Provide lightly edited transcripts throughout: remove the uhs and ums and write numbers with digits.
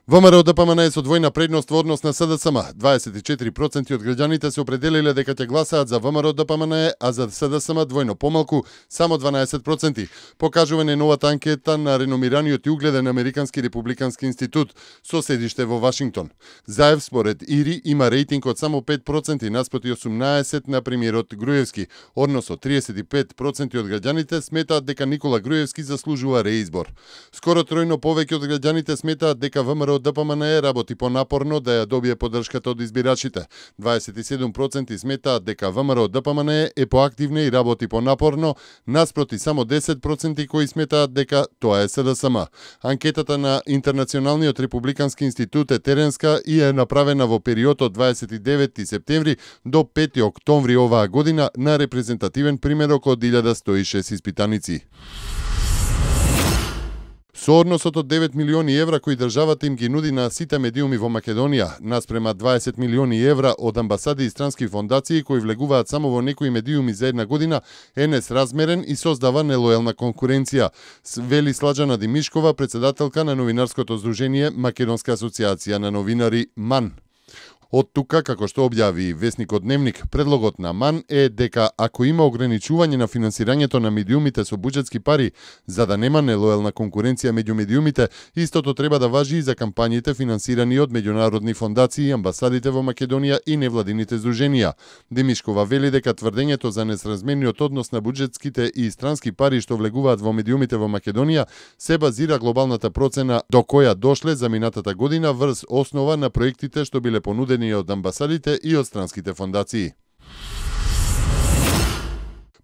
ВМРО-ДПМН е со двојна предност во однос на СДСМ. 24% од граѓаните се определиле дека ќе гласаат за ВМРО-ДПМН, а за СДСМ двојно помалку, само 12%. Покажува новата анкета на реномираниот и угледен Американски републикански институт со седиште во Вашингтон. Заев според ИРИ има рейтинг од само 5% наспроти 18% на премиерот Груевски, односно 35% од граѓаните сметаат дека Никола Груевски заслужува реизбор. Скоро тројно повеќе од граѓаните сметаат дека ВМРО-ДПМН работи понапорно да ја добие поддршката од избирачите. 27% сметаат дека ВМРО-ДПМН е поактивна и работи понапорно, наспроти само 10% кои сметаат дека тоа е СДСМ. Анкетата на Интернационалниот републикански институт е теренска и е направена во период од 29 септември до 5 октомври оваа година на репрезентативен примерок од 1106 испитаници. Со односот од 9 милиони евра кои државата им ги нуди на сите медиуми во Македонија, наспрема 20 милиони евра од амбасади и странски фондации кои влегуваат само во некои медиуми за една година, е несразмерен и создава нелојална конкуренција, вели Сладжана Димишкова, председателка на новинарското здружение Македонска асоциација на новинари МАН. Од тука, како што објави весникот Дневник, предлогот на МАН е дека ако има ограничување на финансирањето на медиумите со буџетски пари, за да нема нелојална конкуренција меѓу медиумите, истото треба да важи и за кампањите финансирани од меѓународни фондации, амбасадите во Македонија и невладините здруженија. Демишкова вели дека тврдењето за несразмерниот однос на буџетските и странски пари што влегуваат во медиумите во Македонија се базира глобалната процена до која дошле за минатата година врз основа на проектите што биле понудени од амбасадите и од странските фондации.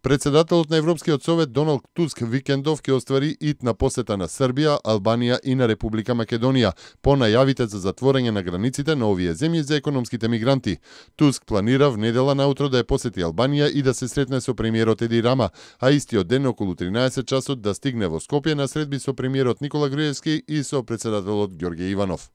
Председателот на Европскиот совет Доналд Туск викендов ќе оствари итна посета на Србија, Албанија и на Република Македонија по најавите за затворање на границите на овие земји за економските мигранти. Туск планира в недела наутро да ја посети Албанија и да се сретне со премиерот Еди Рама, а истиот ден околу 13 часот да стигне во Скопје на средби со премиерот Никола Груевски и со председателот Ѓорѓе Иванов.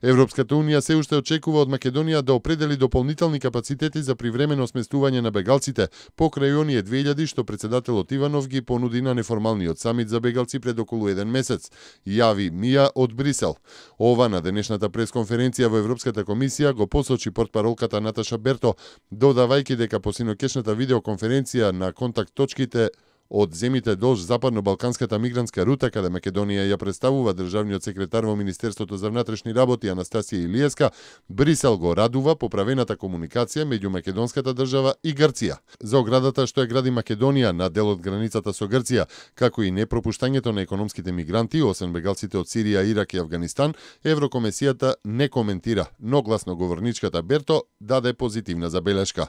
Европската унија се уште очекува од Македонија да определи дополнителни капацитети за привремено сместување на бегалците покрај оние 2000 што председателот Иванов ги понуди на неформалниот самит за бегалци пред околу еден месец, јави Мија од Брисел. Ова на денешната пресконференција во Европската комисија го посочи портпаролката Наташа Берто, додавајќи дека по синокешната видеоконференција на контакт точките од земите долж западно-балканската мигрантска рута, каде Македонија ја представува државниот секретар во Министерството за внатрешни работи Анастасија Илиевска, Брисел го радува поправената комуникација меѓу македонската држава и Грција. За оградата што ја гради Македонија на дел од границата со Грција, како и непропуштањето на економските мигранти, освен бегалците од Сирија, Ирак и Авганистан, Еврокомисијата не коментира, но гласноговорничката Берто даде позитивна забелешка.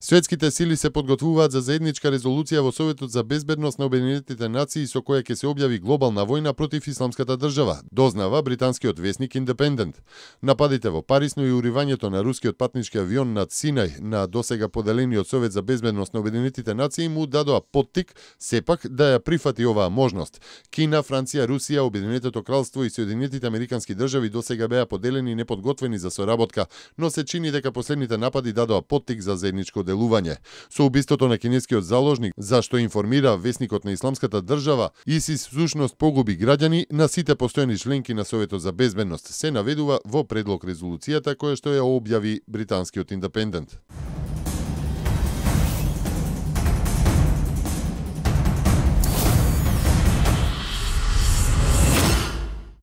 Светските сили се подготвуваат за заедничка резолуција во Советот за безбедност на Обединетите нации со која ќе се објави глобална војна против исламската држава, дознава британскиот весник Индепендент. Нападите во Париз, но и уривањето на рускиот патнички авион над Синај на досега поделениот Совет за безбедност на Обединетите нации му дадоа поттик сепак да ја прифати оваа можност. Кина, Франција, Русија, Обединетото кралство и Соединетите американски држави досега беа поделени и неподготвени за соработка, но се чини дека последните напади дадоа поттик за заедничко делување. Со убиството на кинескиот заложник, за што информира весникот на Исламската држава, ИСИС всушност погуби граѓани на сите постојани членки на Советот за безбедност, се наведува во предлог резолуцијата која што ја објави британскиот Индепендент.